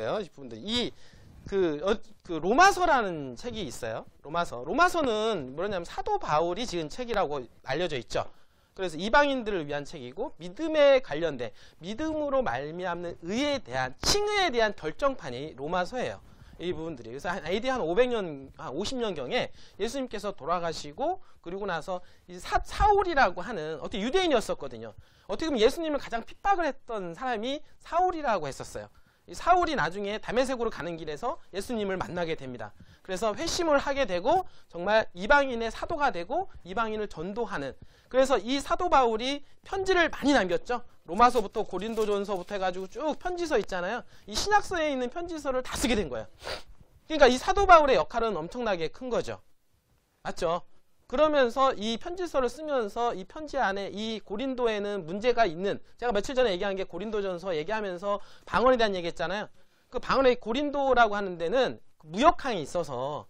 이 부분들이 그 로마서라는 책이 있어요. 로마서는 뭐냐면 사도 바울이 지은 책이라고 알려져 있죠. 그래서 이방인들을 위한 책이고 믿음에 관련된 믿음으로 말미암는 의에 대한 칭의에 대한 결정판이 로마서예요. 이 부분들이. 그래서 AD 한 500년, 한 50년 경에 예수님께서 돌아가시고 그리고 나서 이 사울이라고 하는 어떻게 유대인이었었거든요. 어떻게 보면 예수님을 가장 핍박을 했던 사람이 사울이라고 했었어요. 이 사울이 나중에 다메섹으로 가는 길에서 예수님을 만나게 됩니다. 그래서 회심을 하게 되고 정말 이방인의 사도가 되고 이방인을 전도하는, 그래서 이 사도 바울이 편지를 많이 남겼죠. 로마서부터 고린도전서부터 해가지고 쭉 편지서 있잖아요. 이 신약서에 있는 편지서를 다 쓰게 된 거예요. 그러니까 이 사도 바울의 역할은 엄청나게 큰 거죠. 맞죠? 그러면서 이 편지서를 쓰면서 이 편지 안에 이 고린도에는 문제가 있는, 제가 며칠 전에 얘기한 게 고린도전서 얘기하면서 방언에 대한 얘기했잖아요. 그 방언의 고린도라고 하는 데는 무역항이 있어서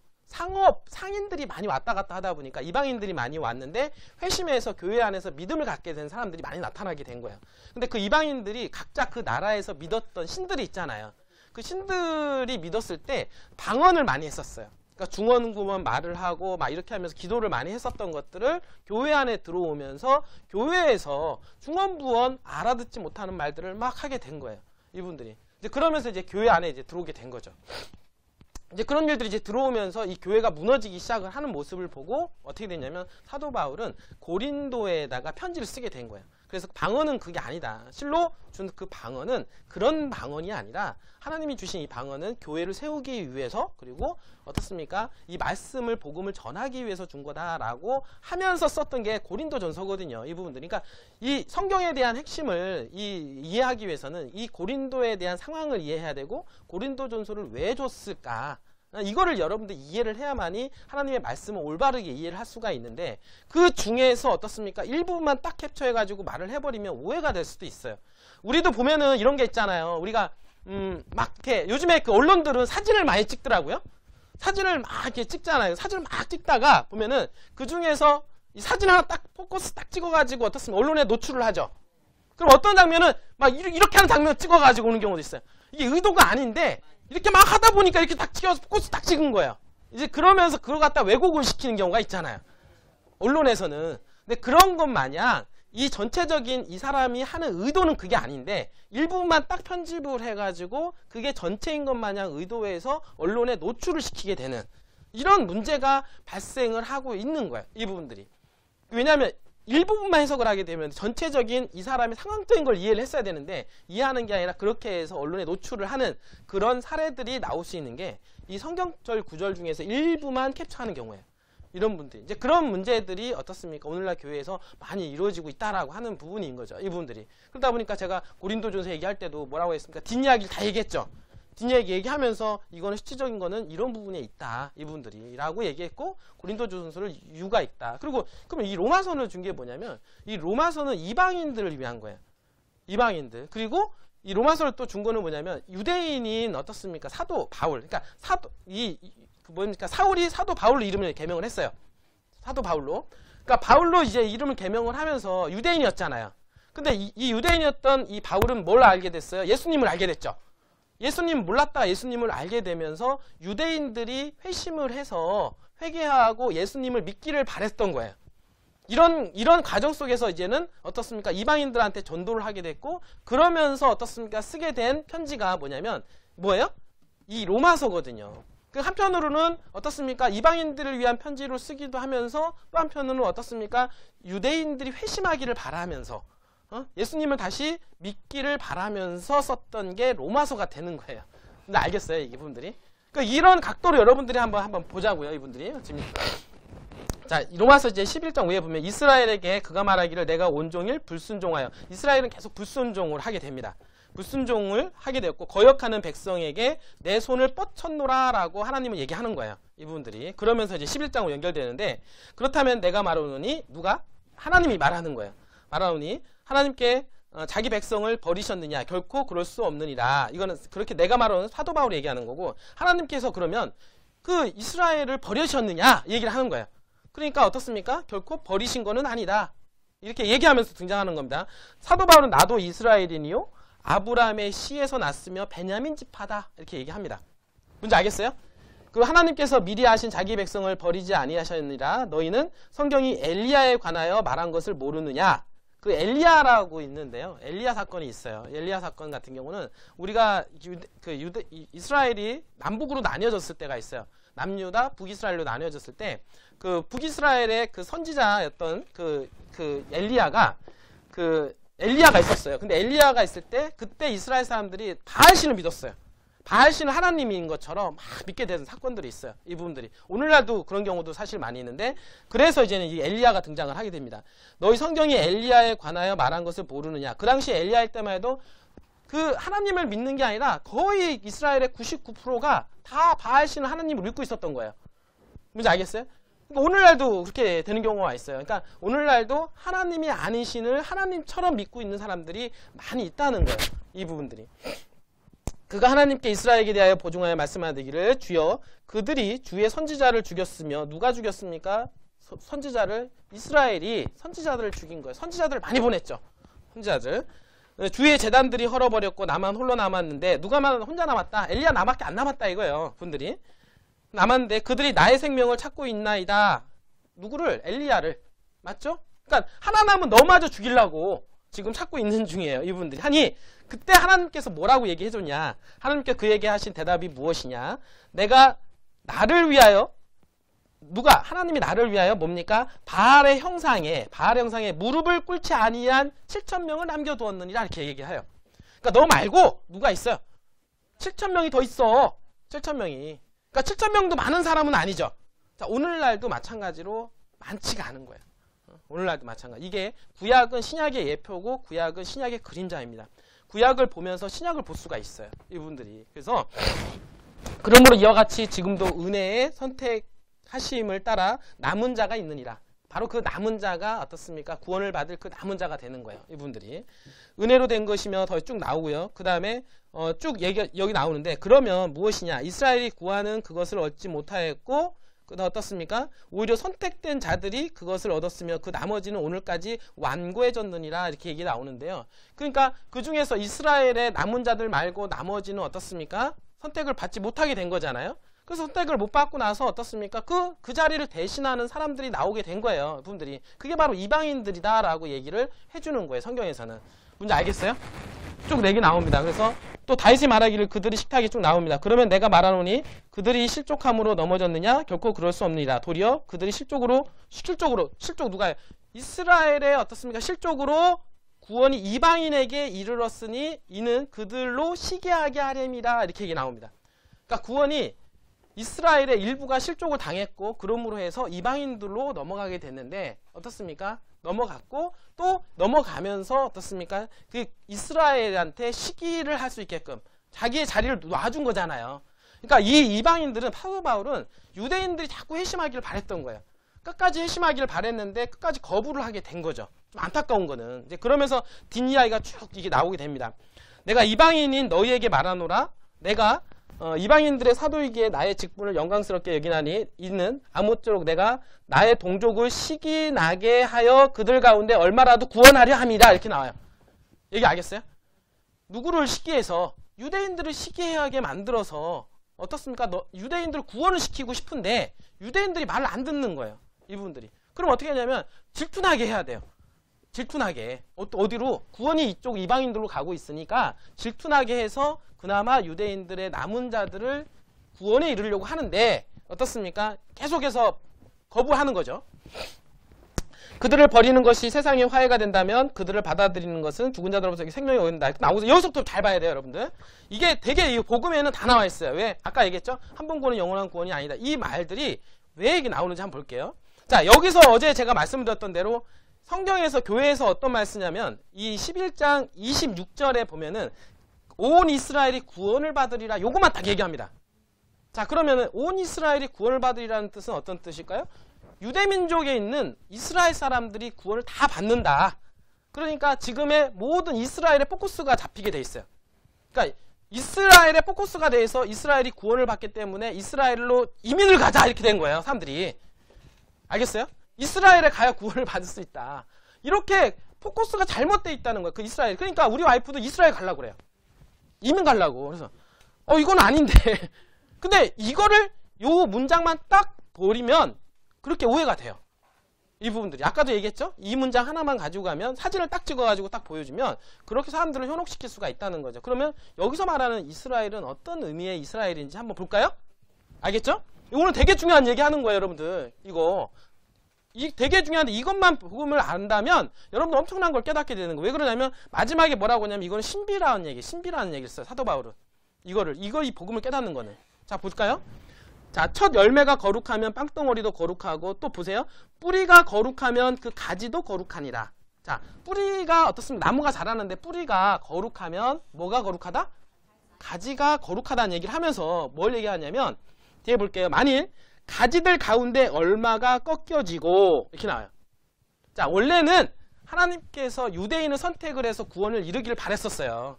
상인들이 많이 왔다 갔다 하다 보니까 이방인들이 많이 왔는데 회심해서 교회 안에서 믿음을 갖게 된 사람들이 많이 나타나게 된 거예요. 근데 그 이방인들이 각자 그 나라에서 믿었던 신들이 있잖아요. 그 신들이 믿었을 때 방언을 많이 했었어요. 그러니까 중언구먼 말을 하고 막 이렇게 하면서 기도를 많이 했었던 것들을 교회 안에 들어오면서 교회에서 중언부언 알아듣지 못하는 말들을 막 하게 된 거예요. 이분들이. 이제 그러면서 이제 교회 안에 이제 들어오게 된 거죠. 이제 그런 일들이 이제 들어오면서 이 교회가 무너지기 시작을 하는 모습을 보고 어떻게 됐냐면 사도 바울은 고린도에다가 편지를 쓰게 된 거예요. 그래서 방언은 그게 아니다. 실로 준 그 방언은 그런 방언이 아니라 하나님이 주신 이 방언은 교회를 세우기 위해서, 그리고 어떻습니까? 이 말씀을 복음을 전하기 위해서 준 거다라고 하면서 썼던 게 고린도전서거든요. 이 부분들. 그러니까 이 성경에 대한 핵심을 이해하기 위해서는 이 고린도에 대한 상황을 이해해야 되고 고린도전서를 왜 줬을까? 이거를 여러분들 이해를 해야만이 하나님의 말씀을 올바르게 이해를 할 수가 있는데, 그 중에서 어떻습니까? 일부분만 딱 캡처해가지고 말을 해버리면 오해가 될 수도 있어요. 우리도 보면은 이런 게 있잖아요. 우리가 막 이렇게 요즘에 그 언론들은 사진을 많이 찍더라고요. 사진을 막 이렇게 찍잖아요. 사진을 막 찍다가 보면은 그 중에서 이 사진 하나 딱 포커스 딱 찍어가지고 어떻습니까? 언론에 노출을 하죠. 그럼 어떤 장면은 막 이렇게 하는 장면 찍어가지고 오는 경우도 있어요. 이게 의도가 아닌데 이렇게 막 하다 보니까 이렇게 딱 찍어서 포커스 딱 찍은 거예요. 이제 그러면서 그걸 갖다 왜곡을 시키는 경우가 있잖아요. 언론에서는. 근데 그런 것 마냥 이 전체적인 이 사람이 하는 의도는 그게 아닌데 일부분만 딱 편집을 해가지고 그게 전체인 것 마냥 의도해서 언론에 노출을 시키게 되는 이런 문제가 발생을 하고 있는 거예요. 이 부분들이. 왜냐하면 일부분만 해석을 하게 되면 전체적인 이 사람의 상황적인 걸 이해를 했어야 되는데 이해하는 게 아니라 그렇게 해서 언론에 노출을 하는 그런 사례들이 나올 수 있는 게 이 성경절 구절 중에서 일부만 캡처하는 경우예요. 이런 분들이. 이제 그런 문제들이 어떻습니까? 오늘날 교회에서 많이 이루어지고 있다라고 하는 부분인 거죠. 이 부분들이. 그러다 보니까 제가 고린도전서 얘기할 때도 뭐라고 했습니까? 뒷이야기를 다 얘기했죠. 뒷이야기 얘기하면서 이거는 실질적인 거는 이런 부분에 있다. 이 부분들이. 라고 얘기했고 고린도전서를 이유가 있다. 그리고 그러면 이 로마서를 준 게 뭐냐면 이 로마서는 이방인들을 위한 거예요. 이방인들. 그리고 이 로마서를 또 준 거는 뭐냐면 유대인인 어떻습니까? 사도 바울. 그러니까 뭡니까? 사울이 사도 바울로 이름을 개명을 했어요. 사도 바울로. 그러니까 바울로 이제 이름을 개명을 하면서 유대인이었잖아요. 근데 이 유대인이었던 이 바울은 뭘 알게 됐어요? 예수님을 알게 됐죠. 예수님 몰랐다가 예수님을 알게 되면서 유대인들이 회심을 해서 회개하고 예수님을 믿기를 바랬던 거예요. 이런 과정 속에서 이제는 어떻습니까? 이방인들한테 전도를 하게 됐고, 그러면서 어떻습니까? 쓰게 된 편지가 뭐예요? 이 로마서거든요. 그 한편으로는 어떻습니까? 이방인들을 위한 편지로 쓰기도 하면서 또 한편으로는 어떻습니까? 유대인들이 회심하기를 바라면서 예수님을 다시 믿기를 바라면서 썼던 게 로마서가 되는 거예요. 근데 알겠어요? 이 부분들이? 그러니까 이런 각도로 여러분들이 한번 보자고요. 이분들이. 지금. 자, 로마서 이제 11장 5에 보면 이스라엘에게 그가 말하기를 내가 온종일 불순종하여. 이스라엘은 계속 불순종을 하게 됩니다. 불순종을 하게 되었고 거역하는 백성에게 내 손을 뻗쳤노라 라고 하나님은 얘기하는 거예요. 이 부분들이. 그러면서 이제 11장으로 연결되는데, 그렇다면 내가 말하노니, 누가? 하나님이 말하는 거예요. 말하노니 하나님께 자기 백성을 버리셨느냐? 결코 그럴 수 없느니라. 이거는 그렇게 내가 말하는 사도 바울이 얘기하는 거고, 하나님께서 그러면 그 이스라엘을 버리셨느냐? 얘기를 하는 거예요. 그러니까 어떻습니까? 결코 버리신 거는 아니다. 이렇게 얘기하면서 등장하는 겁니다. 사도 바울은 나도 이스라엘인이요 아브라함의 씨에서 났으며 베냐민 지파다 이렇게 얘기합니다. 뭔지 알겠어요? 그 하나님께서 미리 아신 자기 백성을 버리지 아니하셨느니라. 너희는 성경이 엘리야에 관하여 말한 것을 모르느냐. 그 엘리야라고 있는데요. 엘리야 사건이 있어요. 엘리야 사건 같은 경우는 우리가 이스라엘이 남북으로 나뉘어졌을 때가 있어요. 남유다, 북이스라엘로 나뉘어졌을 때 그 북이스라엘의 그 선지자였던 그 엘리야가 있었어요. 근데 엘리야가 있을 때 그때 이스라엘 사람들이 바알신을 믿었어요. 바알신은 하나님인 것처럼 막 믿게 되는 사건들이 있어요. 이 부분들이. 오늘날도 그런 경우도 사실 많이 있는데 그래서 이제는 이 엘리야가 등장을 하게 됩니다. 너희 성경이 엘리야에 관하여 말한 것을 모르느냐. 그 당시 엘리야일 때만 해도 그 하나님을 믿는 게 아니라 거의 이스라엘의 99%가 다 바알신을 하나님을 믿고 있었던 거예요. 뭔지 알겠어요? 그러니까 오늘날도 그렇게 되는 경우가 있어요. 그러니까 오늘날도 하나님이 아닌 신을 하나님처럼 믿고 있는 사람들이 많이 있다는 거예요. 이 부분들이. 그가 하나님께 이스라엘에게 대하여 보증하여 말씀하기를 주여 그들이 주의 선지자를 죽였으며 누가 죽였습니까? 선지자를 이스라엘이 선지자들을 죽인 거예요. 선지자들을 많이 보냈죠. 선지자들. 주의 제단들이 헐어버렸고 나만 홀로 남았는데 누가만 혼자 남았다. 엘리야 나밖에 안 남았다 이거예요. 분들이. 남았는데 그들이 나의 생명을 찾고 있나이다. 누구를? 엘리야를. 맞죠? 그러니까 하나 남은 너마저 죽이려고 지금 찾고 있는 중이에요. 이분들이. 아니 그때 하나님께서 뭐라고 얘기해줬냐. 하나님께 그에게 하신 대답이 무엇이냐. 내가 나를 위하여 하나님이 나를 위하여 뭡니까? 바알의 형상에 무릎을 꿇지 아니한 7,000명을 남겨두었느니라 이렇게 얘기해요. 그러니까 너 말고 누가 있어요? 7,000명이 더 있어. 7,000명이. 그러니까 7,000명도 많은 사람은 아니죠. 자, 오늘날도 마찬가지로 많지가 않은 거예요. 오늘날도 마찬가지. 이게 구약은 신약의 예표고 구약은 신약의 그림자입니다. 구약을 보면서 신약을 볼 수가 있어요. 이분들이. 그래서 그러므로 이와 같이 지금도 은혜의 선택하심을 따라 남은 자가 있느니라. 바로 그 남은 자가 어떻습니까? 구원을 받을 그 남은 자가 되는 거예요. 이분들이. 은혜로 된 것이며 더 쭉 나오고요. 그 다음에 쭉 여기 나오는데 그러면 무엇이냐? 이스라엘이 구하는 그것을 얻지 못하였고 그다음 어떻습니까? 오히려 선택된 자들이 그것을 얻었으며 그 나머지는 오늘까지 완고해졌느니라 이렇게 얘기 나오는데요. 그러니까 그 중에서 이스라엘의 남은 자들 말고 나머지는 어떻습니까? 선택을 받지 못하게 된 거잖아요. 그래서 선택을 못 받고 나서 어떻습니까? 그 자리를 대신하는 사람들이 나오게 된 거예요. 분들이. 그게 바로 이방인들이다라고 얘기를 해주는 거예요. 성경에서는. 뭔지 알겠어요? 쭉 내기 나옵니다. 그래서 또 다윗이 말하기를 그들이 식탁이 쭉 나옵니다. 그러면 내가 말하노니 그들이 실족함으로 넘어졌느냐? 결코 그럴 수 없느니라. 도리어 그들이 실족 누가요? 이스라엘의 어떻습니까? 실족으로 구원이 이방인에게 이르렀으니 이는 그들로 시기하게 하렴이라 이렇게 얘기 나옵니다. 그러니까 구원이 이스라엘의 일부가 실족을 당했고 그러므로 해서 이방인들로 넘어가게 됐는데 어떻습니까? 넘어갔고 또 넘어가면서 어떻습니까? 그 이스라엘한테 시기를 할 수 있게끔 자기의 자리를 놔준 거잖아요. 그러니까 이 이방인들은 사도 바울은 유대인들이 자꾸 회심하기를 바랬던 거예요. 끝까지 회심하기를 바랬는데 끝까지 거부를 하게 된 거죠. 좀 안타까운 거는. 이제 그러면서 뒷이야기가 쭉 이게 나오게 됩니다. 내가 이방인인 너희에게 말하노라. 내가 이방인들의 사도이기에 나의 직분을 영광스럽게 여기나니 이는 아무쪼록 내가 나의 동족을 시기나게 하여 그들 가운데 얼마라도 구원하려 함이라 이렇게 나와요. 얘기 알겠어요? 누구를 시기해서 유대인들을 시기하게 만들어서 어떻습니까? 유대인들을 구원을 시키고 싶은데 유대인들이 말을 안 듣는 거예요. 이분들이. 그럼 어떻게 하냐면 질투나게 해야 돼요. 질투나게. 어디로? 구원이 이쪽 이방인들로 가고 있으니까 질투나게 해서 그나마 유대인들의 남은 자들을 구원에 이르려고 하는데 어떻습니까? 계속해서 거부하는 거죠. 그들을 버리는 것이 세상에 화해가 된다면 그들을 받아들이는 것은 죽은 자들로부터 생명이 오는다. 나오고 여기서부터 잘 봐야 돼요, 여러분들. 이게 되게 복음에는 다 나와 있어요. 왜? 아까 얘기했죠? 한 번 구원은 영원한 구원이 아니다. 이 말들이 왜 이게 나오는지 한번 볼게요. 자, 여기서 어제 제가 말씀드렸던 대로 성경에서 교회에서 어떤 말 쓰냐면 이 11장 26절에 보면은 온 이스라엘이 구원을 받으리라 요것만 딱 얘기합니다. 자, 그러면은 온 이스라엘이 구원을 받으리라는 뜻은 어떤 뜻일까요? 유대민족에 있는 이스라엘 사람들이 구원을 다 받는다. 그러니까 지금의 모든 이스라엘의 포커스가 잡히게 돼 있어요. 그러니까 이스라엘의 포커스가 돼서 이스라엘이 구원을 받기 때문에 이스라엘로 이민을 가자 이렇게 된 거예요. 사람들이. 알겠어요? 이스라엘에 가야 구원을 받을 수 있다. 이렇게 포커스가 잘못돼 있다는 거예요. 그 이스라엘. 그러니까 우리 와이프도 이스라엘 가려고 그래요. 이민 가려고. 그래서 이건 아닌데. 근데 이거를 요 문장만 딱 버리면 그렇게 오해가 돼요. 이 부분들이. 아까도 얘기했죠? 이 문장 하나만 가지고 가면 사진을 딱 찍어가지고 딱 보여주면 그렇게 사람들을 현혹시킬 수가 있다는 거죠. 그러면 여기서 말하는 이스라엘은 어떤 의미의 이스라엘인지 한번 볼까요? 알겠죠? 이거는 되게 중요한 얘기 하는 거예요, 여러분들. 이 되게 중요한데 이것만 복음을 안다면 여러분들 엄청난 걸 깨닫게 되는 거예요. 왜 그러냐면 마지막에 뭐라고 하냐면 이거는 신비라는 얘기를 써요. 사도 바울은. 이 복음을 깨닫는 거는. 자, 볼까요? 자, 첫 열매가 거룩하면 빵덩어리도 거룩하고 또 보세요. 뿌리가 거룩하면 그 가지도 거룩하니라. 자, 뿌리가 어떻습니까? 나무가 자라는데 뿌리가 거룩하면 뭐가 거룩하다? 가지가 거룩하다는 얘기를 하면서 뭘 얘기하냐면 뒤에 볼게요. 만일 가지들 가운데 얼마가 꺾여지고 이렇게 나와요. 자, 원래는 하나님께서 유대인을 선택을 해서 구원을 이루기를 바랬었어요.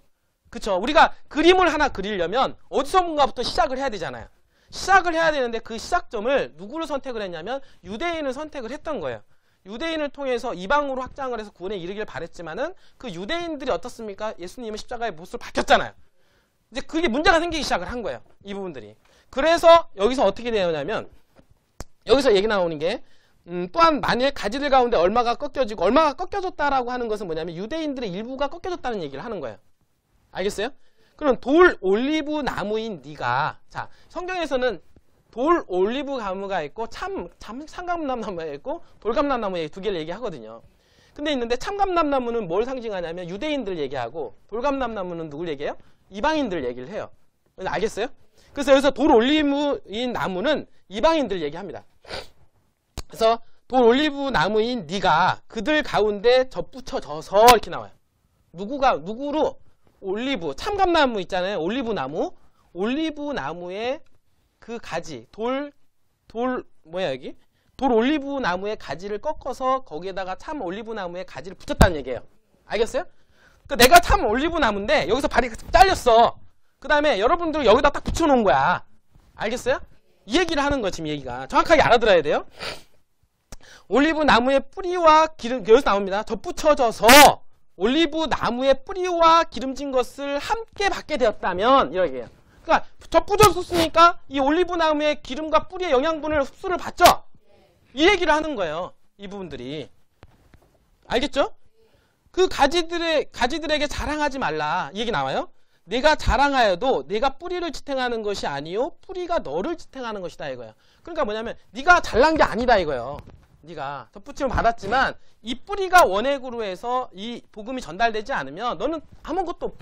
그쵸? 우리가 그림을 하나 그리려면 어디서부터 시작을 해야 되잖아요. 시작을 해야 되는데 그 시작점을 누구를 선택을 했냐면 유대인을 선택을 했던 거예요. 유대인을 통해서 이방으로 확장을 해서 구원에 이르기를 바랬지만은 그 유대인들이 어떻습니까? 예수님은 십자가의 못을 박혔잖아요. 이제 그게 문제가 생기기 시작을 한 거예요. 이 부분들이. 그래서 여기서 어떻게 되냐면 여기서 얘기 나오는 게 또한 만일 가지들 가운데 얼마가 꺾여지고 얼마가 꺾여졌다라고 하는 것은 뭐냐면 유대인들의 일부가 꺾여졌다는 얘기를 하는 거예요. 알겠어요? 그럼 돌 올리브 나무인 네가 자 성경에서는 돌 올리브 나무가 있고 참감람나무가 있고 돌감람나무 두 개를 얘기하거든요. 근데 있는데 참감람나무는 뭘 상징하냐면 유대인들 얘기하고 돌감람나무는 누굴 얘기해요? 이방인들 얘기를 해요. 알겠어요? 그래서 여기서 돌 올리브인 나무는 이방인들 얘기합니다. 그래서 돌 올리브 나무인 네가 그들 가운데 접붙여져서 이렇게 나와요. 누구로? 올리브, 참감나무 있잖아요. 올리브 나무의 그 가지, 돌 올리브 나무의 가지를 꺾어서 거기에다가 참 올리브 나무의 가지를 붙였다는 얘기예요. 알겠어요? 그러니까 내가 참 올리브 나무인데 여기서 발이 잘렸어. 그 다음에 여러분들 여기다 딱 붙여놓은 거야. 알겠어요? 이 얘기를 하는 거야, 지금 얘기가. 정확하게 알아들어야 돼요. 올리브 나무의 뿌리와 기름, 여기서 나옵니다. 접붙여져서 올리브 나무의 뿌리와 기름진 것을 함께 받게 되었다면 이렇게 해요. 그러니까 접붙여졌으니까 이 올리브 나무의 기름과 뿌리의 영양분을 흡수를 받죠. 이 얘기를 하는 거예요. 이 부분들이. 알겠죠? 그 가지들에게 자랑하지 말라. 이 얘기 나와요. 내가 자랑하여도 내가 뿌리를 지탱하는 것이 아니요 뿌리가 너를 지탱하는 것이다 이거예요. 그러니까 뭐냐면 네가 잘난 게 아니다 이거예요. 네가 덧붙임을 받았지만 이 뿌리가 원액으로 해서 이 복음이 전달되지 않으면 너는 아무것도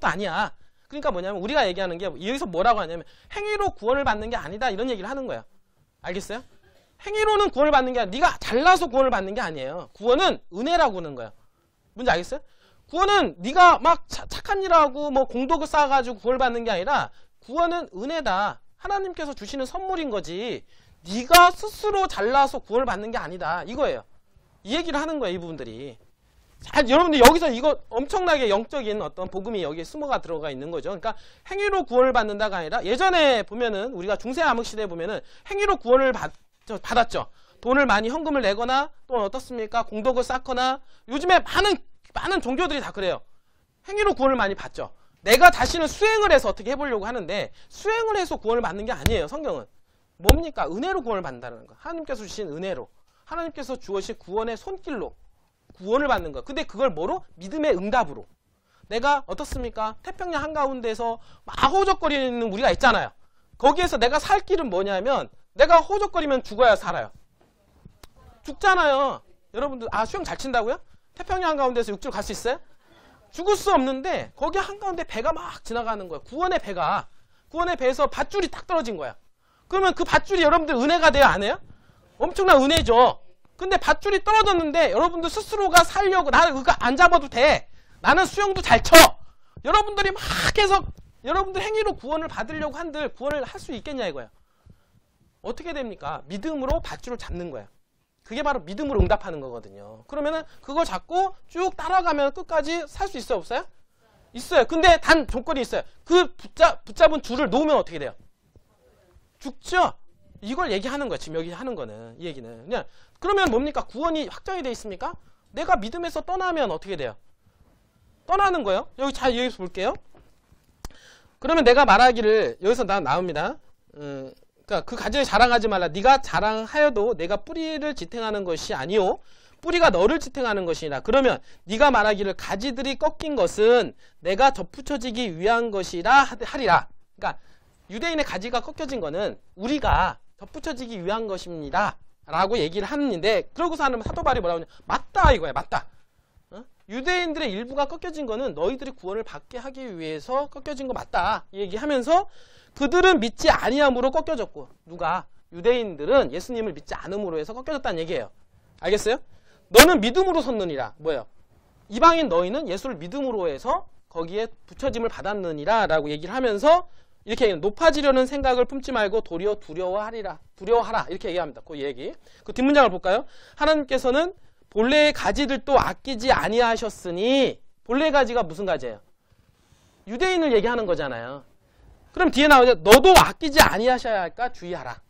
아니야. 그러니까 뭐냐면 우리가 얘기하는 게 여기서 뭐라고 하냐면 행위로 구원을 받는 게 아니다 이런 얘기를 하는 거예요. 알겠어요? 행위로는 구원을 받는 게 아니라 네가 잘나서 구원을 받는 게 아니에요. 구원은 은혜라고 하는 거예요. 뭔지 알겠어요? 구원은 네가 막 착한 일하고 뭐 공덕을 쌓아가지고 구원을 받는 게 아니라 구원은 은혜다. 하나님께서 주시는 선물인 거지. 네가 스스로 잘나서 구원을 받는 게 아니다. 이거예요. 이 얘기를 하는 거예요. 이 부분들이. 자, 여러분들 여기서 이거 엄청나게 영적인 어떤 복음이 여기에 숨어가 들어가 있는 거죠. 그러니까 행위로 구원을 받는다가 아니라 예전에 보면은 우리가 중세 암흑 시대에 보면은 행위로 구원을 받았죠. 돈을 많이 헌금을 내거나 또 어떻습니까? 공덕을 쌓거나 요즘에 많은 종교들이 다 그래요. 행위로 구원을 많이 받죠. 내가 자신을 수행을 해서 어떻게 해보려고 하는데 수행을 해서 구원을 받는 게 아니에요. 성경은. 뭡니까? 은혜로 구원을 받는다는 거. 하나님께서 주신 은혜로. 하나님께서 주신 구원의 손길로 구원을 받는 거. 근데 그걸 뭐로? 믿음의 응답으로. 내가 어떻습니까? 태평양 한가운데서 막 호적거리는 우리가 있잖아요. 거기에서 내가 살 길은 뭐냐면 내가 호적거리면 죽어야 살아요. 죽잖아요. 여러분들 수영 잘 친다고요? 태평양 한가운데서 육지로 갈 수 있어요? 죽을 수 없는데 거기 한가운데 배가 막 지나가는 거예요. 구원의 배에서 밧줄이 딱 떨어진 거야. 그러면 그 밧줄이 여러분들 은혜가 돼요? 안 해요? 엄청난 은혜죠. 근데 밧줄이 떨어졌는데 여러분들 스스로가 살려고 나는 그거 안 잡아도 돼. 나는 수영도 잘 쳐. 여러분들이 막 해서 여러분들 행위로 구원을 받으려고 한들 구원을 할 수 있겠냐 이거예요. 어떻게 됩니까? 믿음으로 밧줄을 잡는 거예요. 그게 바로 믿음으로 응답하는 거거든요. 그러면은 그걸 잡고 쭉 따라가면 끝까지 살 수 있어요? 없어요? 있어요. 근데 단 조건이 있어요. 그 붙잡은 줄을 놓으면 어떻게 돼요? 죽죠? 이걸 얘기하는 거야. 지금 여기 하는 거는. 이 얘기는. 그냥 그러면 뭡니까? 구원이 확정이 돼 있습니까? 내가 믿음에서 떠나면 어떻게 돼요? 떠나는 거예요. 여기서 볼게요. 그러면 내가 말하기를 여기서 나옵니다. 그러니까 그 가지를 자랑하지 말라. 네가 자랑하여도 내가 뿌리를 지탱하는 것이 아니요 뿌리가 너를 지탱하는 것이니라. 그러면 네가 말하기를 가지들이 꺾인 것은 내가 덧붙여지기 위한 것이라 하리라. 그러니까 유대인의 가지가 꺾여진 거는 우리가 덧붙여지기 위한 것입니다 라고 얘기를 하는데, 그러고서 하는 사도 바울이 뭐라고 하냐, 맞다 이거야. 맞다. 유대인들의 일부가 꺾여진 거는 너희들이 구원을 받게 하기 위해서 꺾여진 거 맞다 이 얘기하면서, 그들은 믿지 아니함으로 꺾여졌고, 누가? 유대인들은 예수님을 믿지 않음으로 해서 꺾여졌다는 얘기예요. 알겠어요? 너는 믿음으로 섰느니라. 뭐예요? 이방인 너희는 예수를 믿음으로 해서 거기에 붙여짐을 받았느니라 라고 얘기를 하면서, 이렇게 얘기해요. 높아지려는 생각을 품지 말고 도리어 두려워하라 이렇게 얘기합니다. 그 얘기. 그 뒷문장을 볼까요? 하나님께서는 본래의 가지들도 아끼지 아니하셨으니, 본래의 가지가 무슨 가지예요? 유대인을 얘기하는 거잖아요. 그럼 뒤에 나오죠. 너도 아끼지 아니하셔야 할까 주의하라.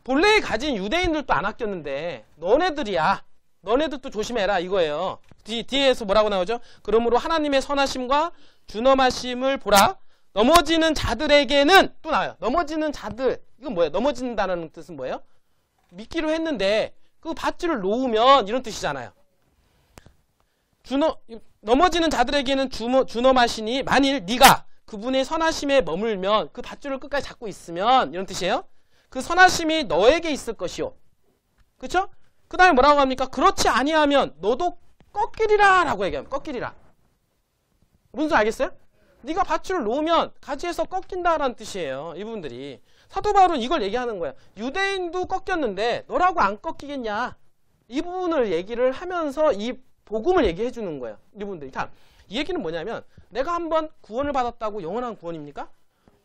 본래의 가진 유대인들도 안 아꼈는데 너네들도 조심해라 이거예요. 뒤에서 뭐라고 나오죠? 그러므로 하나님의 선하심과 준엄하심을 보라. 넘어지는 자들에게는 또 나와요. 넘어지는 자들, 이건 뭐예요? 넘어진다는 뜻은 뭐예요? 믿기로 했는데 그 밧줄을 놓으면 이런 뜻이잖아요. 넘어지는 자들에게는 준엄하시니 만일 네가 그분의 선하심에 머물면, 그 밧줄을 끝까지 잡고 있으면 이런 뜻이에요. 그 선하심이 너에게 있을 것이요. 그렇죠? 그 다음에 뭐라고 합니까? 그렇지 아니하면 너도 꺾이리라 라고 얘기합니다. 꺾이리라. 무슨 소리 알겠어요? 네가 밧줄을 놓으면 가지에서 꺾인다라는 뜻이에요. 이분들이. 사도 바울은 이걸 얘기하는 거야. 유대인도 꺾였는데 너라고 안 꺾이겠냐. 이 부분을 얘기를 하면서 이 복음을 얘기해 주는 거예요. 이분들이. 자, 이 얘기는 뭐냐면, 내가 한번 구원을 받았다고 영원한 구원입니까?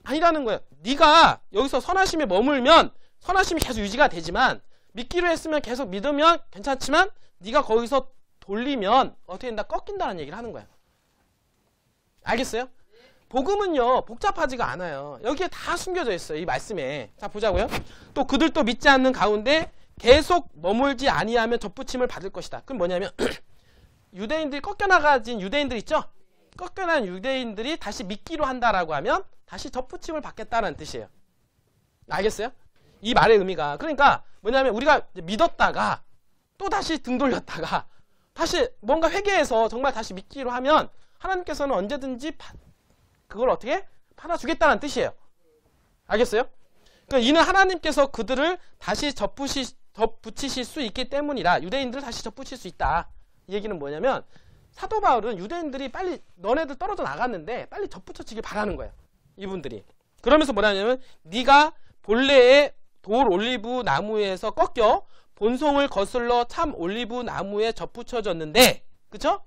아니라는 거예요. 네가 여기서 선하심에 머물면 선하심이 계속 유지가 되지만, 믿기로 했으면 계속 믿으면 괜찮지만, 네가 거기서 돌리면 어떻게 된다? 꺾인다는 얘기를 하는 거예요. 알겠어요? 복음은요 복잡하지가 않아요. 여기에 다 숨겨져 있어요. 이 말씀에. 자 보자고요. 또 그들도 믿지 않는 가운데 계속 머물지 아니하면 덧붙임을 받을 것이다. 그럼 뭐냐면 유대인들이 꺾여나가진 유대인들 있죠? 꺾여난 유대인들이 다시 믿기로 한다라고 하면 다시 덧붙임을 받겠다는 뜻이에요. 알겠어요? 이 말의 의미가. 그러니까 뭐냐면 우리가 믿었다가 또 다시 등 돌렸다가 다시 뭔가 회개해서 정말 다시 믿기로 하면 하나님께서는 언제든지 그걸 어떻게? 받아주겠다는 뜻이에요. 알겠어요? 그러니까 이는 하나님께서 그들을 다시 덧붙이실 수 있기 때문이라. 유대인들을 다시 덧붙일 수 있다. 이 얘기는 뭐냐면 사도 바울은 유대인들이 빨리 너네들 떨어져 나갔는데 빨리 덧붙여지길 바라는 거예요. 이분들이. 그러면서 뭐라냐면 네가 본래의 돌 올리브 나무에서 꺾여 본송을 거슬러 참 올리브 나무에 덧붙여졌는데, 그쵸?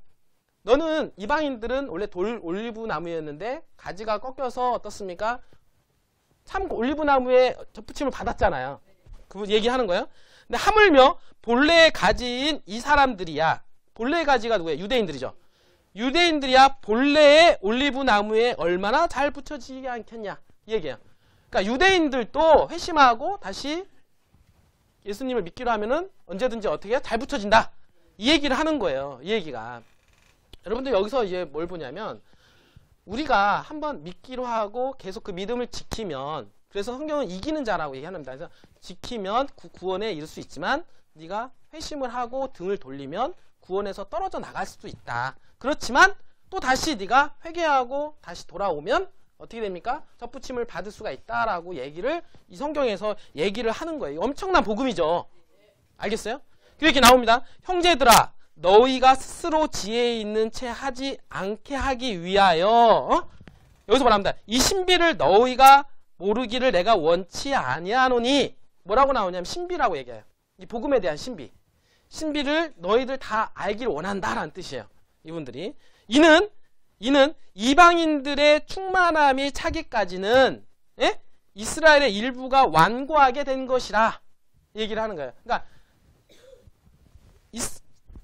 너는 이방인들은 원래 돌 올리브 나무였는데 가지가 꺾여서 어떻습니까? 참 올리브 나무에 덧붙임을 받았잖아요. 그 얘기하는 거예요. 근데 하물며 본래의 가지인 이 사람들이야. 본래의 가지가 누구예요? 유대인들이죠. 유대인들이야 본래의 올리브 나무에 얼마나 잘 붙여지지 않겠냐 이 얘기예요. 그러니까 유대인들도 회심하고 다시 예수님을 믿기로 하면은 언제든지 어떻게 해요? 잘 붙여진다. 이 얘기를 하는 거예요. 이 얘기가. 여러분들 여기서 이제 뭘 보냐면 우리가 한번 믿기로 하고 계속 그 믿음을 지키면, 그래서 성경은 이기는 자라고 얘기합니다. 그래서 지키면 구원에 이를 수 있지만 네가 회심을 하고 등을 돌리면 구원에서 떨어져 나갈 수도 있다. 그렇지만 또 다시 네가 회개하고 다시 돌아오면 어떻게 됩니까? 덧붙임을 받을 수가 있다라고 얘기를 이 성경에서 얘기를 하는 거예요. 엄청난 복음이죠. 알겠어요? 이렇게 나옵니다. 형제들아 너희가 스스로 지혜 있는 채 하지 않게 하기 위하여 여기서 말합니다. 이 신비를 너희가 모르기를 내가 원치 아니하노니, 뭐라고 나오냐면 신비라고 얘기해요. 이 복음에 대한 신비. 신비를 너희들 다 알기를 원한다라는 뜻이에요. 이분들이. 이는 이방인들의 충만함이 차기까지는 이스라엘의 일부가 완고하게 된 것이라 얘기를 하는 거예요. 그러니까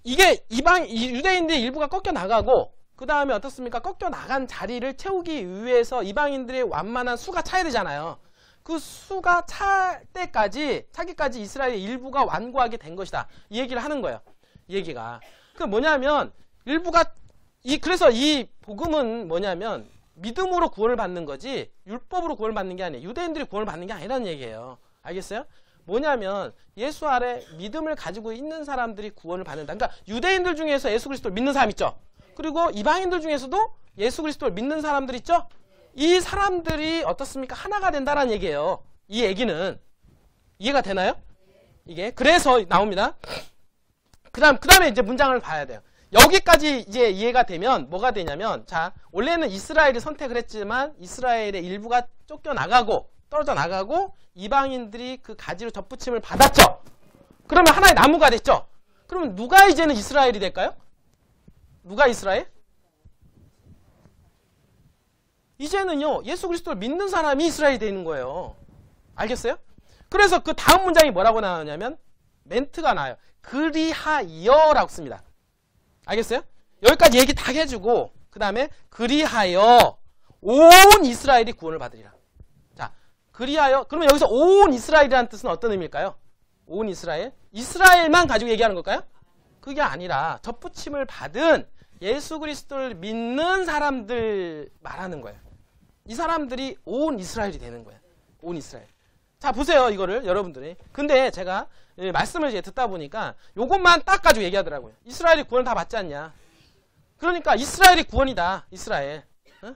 이게 유대인들의 일부가 꺾여 나가고 그 다음에 어떻습니까? 꺾여 나간 자리를 채우기 위해서 이방인들의 완만한 수가 차야 되잖아요. 그 수가 차기까지 이스라엘의 일부가 완고하게 된 것이다. 이 얘기를 하는 거예요. 이 얘기가. 그 뭐냐면 일부가 그래서 이 복음은 뭐냐면 믿음으로 구원을 받는 거지 율법으로 구원을 받는 게 아니에요. 유대인들이 구원을 받는 게 아니라는 얘기예요. 알겠어요? 뭐냐면 예수 아래 믿음을 가지고 있는 사람들이 구원을 받는다. 그러니까 유대인들 중에서 예수 그리스도를 믿는 사람 있죠. 그리고 이방인들 중에서도 예수 그리스도를 믿는 사람들 있죠. 이 사람들이 어떻습니까? 하나가 된다라는 얘기예요. 이 얘기는 이해가 되나요? 이게 그래서 나옵니다. 그다음에 이제 문장을 봐야 돼요. 여기까지 이제 이해가 되면 뭐가 되냐면 자 원래는 이스라엘이 선택을 했지만 이스라엘의 일부가 쫓겨나가고 떨어져 나가고 이방인들이 그 가지로 접붙임을 받았죠. 그러면 하나의 나무가 됐죠. 그러면 누가 이제는 이스라엘이 될까요? 누가 이스라엘? 이제는요 예수 그리스도를 믿는 사람이 이스라엘이 되는 거예요. 알겠어요? 그래서 그 다음 문장이 뭐라고 나오냐면 멘트가 나와요. 그리하여라고 씁니다. 알겠어요? 여기까지 얘기 다 해주고 그 다음에 그리하여 온 이스라엘이 구원을 받으리라. 자, 그리하여 그러면 여기서 온 이스라엘이라는 뜻은 어떤 의미일까요? 온 이스라엘? 이스라엘만 가지고 얘기하는 걸까요? 그게 아니라 접붙임을 받은 예수 그리스도를 믿는 사람들 말하는 거예요. 이 사람들이 온 이스라엘이 되는 거예요. 온 이스라엘. 자, 보세요. 이거를 여러분들이. 근데 제가 말씀을 이제 듣다 보니까 요것만 딱 가지고 얘기하더라고요. 이스라엘이 구원을 다 받지 않냐. 그러니까 이스라엘이 구원이다. 이스라엘. 어?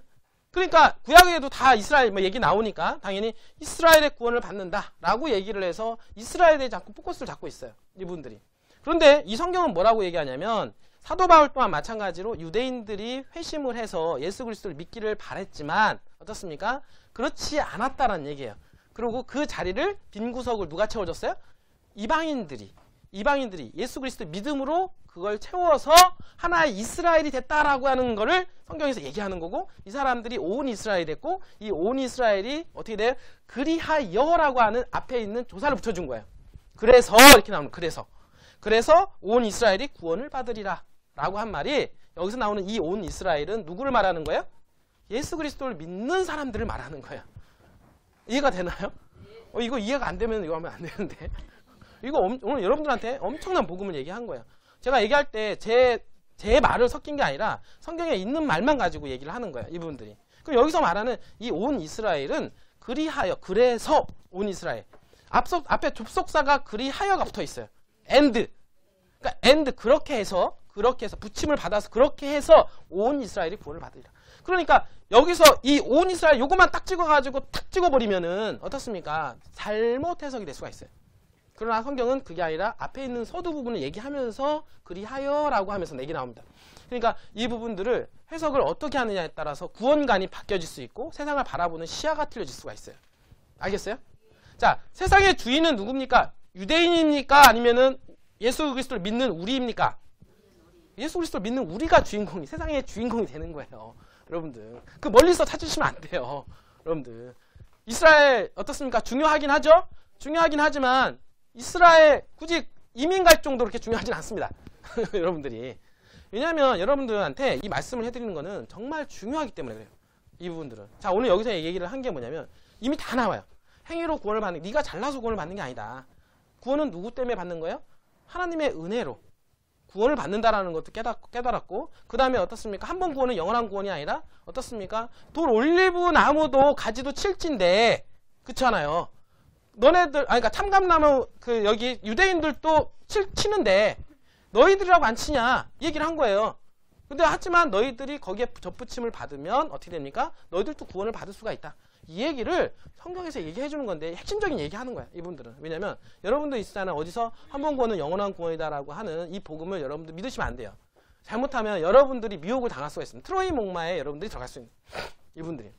그러니까 구약에도 다 이스라엘 뭐 얘기 나오니까 당연히 이스라엘의 구원을 받는다라고 얘기를 해서 이스라엘에 대해 자꾸 포커스를 잡고 있어요. 이분들이. 그런데 이 성경은 뭐라고 얘기하냐면 사도 바울 또한 마찬가지로 유대인들이 회심을 해서 예수 그리스도를 믿기를 바랬지만 어떻습니까? 그렇지 않았다라는 얘기예요. 그리고 그 자리를 빈 구석을 누가 채워줬어요? 이방인들이 예수 그리스도 믿음으로 그걸 채워서 하나의 이스라엘이 됐다라고 하는 거를 성경에서 얘기하는 거고 이 사람들이 온 이스라엘이 됐고 이 온 이스라엘이 어떻게 돼요? 그리하여라고 하는 앞에 있는 조사를 붙여준 거예요. 그래서 이렇게 나오는 그래서 온 이스라엘이 구원을 받으리라 라고 한 말이 여기서 나오는 이 온 이스라엘은 누구를 말하는 거예요? 예수 그리스도를 믿는 사람들을 말하는 거예요. 이해가 되나요? 이거 이해가 안 되면 이거 하면 안 되는데 이거 오늘 여러분들한테 엄청난 복음을 얘기한 거예요. 제가 얘기할 때 제 말을 섞인 게 아니라 성경에 있는 말만 가지고 얘기를 하는 거예요. 이분들이. 그럼 여기서 말하는 이 온 이스라엘은 그리하여 그래서 온 이스라엘 앞에 접속사가 그리하여가 붙어 있어요. and 그러니까 and 그렇게 해서 붙임을 받아서 그렇게 해서 온 이스라엘이 구원을 받으리라. 그러니까 여기서 이 온 이스라엘 요것만 딱 찍어가지고 탁 찍어버리면은 어떻습니까? 잘못 해석이 될 수가 있어요. 그러나 성경은 그게 아니라 앞에 있는 서두 부분을 얘기하면서 그리하여라고 하면서 얘기 나옵니다. 그러니까 이 부분들을 해석을 어떻게 하느냐에 따라서 구원관이 바뀌어질 수 있고 세상을 바라보는 시야가 틀려질 수가 있어요. 알겠어요? 자, 세상의 주인은 누굽니까? 유대인입니까? 아니면은 예수 그리스도를 믿는 우리입니까? 예수 그리스도를 믿는 우리가 세상의 주인공이 되는 거예요. 여러분들. 그 멀리서 찾으시면 안 돼요. 여러분들. 이스라엘 어떻습니까? 중요하긴 하죠? 중요하긴 하지만 이스라엘 굳이 이민 갈 정도로 그렇게 중요하진 않습니다. 여러분들이. 왜냐하면 여러분들한테 이 말씀을 해드리는 거는 정말 중요하기 때문에 그래요. 이 부분들은. 자, 오늘 여기서 얘기를 한 게 뭐냐면 이미 다 나와요. 행위로 구원을 받는 네가 잘나서 구원을 받는 게 아니다. 구원은 누구 때문에 받는 거예요? 하나님의 은혜로 구원을 받는다라는 것도 깨달았고 그 다음에 어떻습니까? 한 번 구원은 영원한 구원이 아니라 어떻습니까? 돌 올리브 나무도 가지도 칠지인데 그렇잖아요. 그러니까 참감나무 여기 유대인들도 치는데 너희들이라고 안 치냐 얘기를 한 거예요. 근데 하지만 너희들이 거기에 접붙임을 받으면 어떻게 됩니까? 너희들도 구원을 받을 수가 있다. 이 얘기를 성경에서 얘기해 주는 건데 핵심적인 얘기하는 거야. 이분들은. 왜냐면 여러분들 있잖아요. 어디서 한 번 구원은 영원한 구원이다라고 하는 이 복음을 여러분들 믿으시면 안 돼요. 잘못하면 여러분들이 미혹을 당할 수가 있습니다. 트로이 목마에 여러분들이 들어갈 수 있는 이분들이.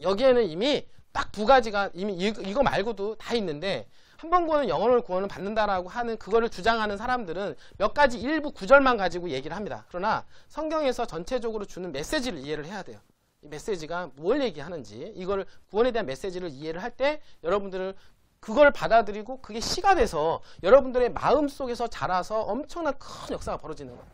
여기에는 이미 딱 두 가지가 이미 이거 말고도 다 있는데 한 번 구원은 영원한 구원을 받는다라고 하는 그거를 주장하는 사람들은 몇 가지 일부 구절만 가지고 얘기를 합니다. 그러나 성경에서 전체적으로 주는 메시지를 이해를 해야 돼요. 이 메시지가 뭘 얘기하는지 이거를 구원에 대한 메시지를 이해를 할 때 여러분들은 그걸 받아들이고 그게 씨가 돼서 여러분들의 마음속에서 자라서 엄청난 큰 역사가 벌어지는 거예요.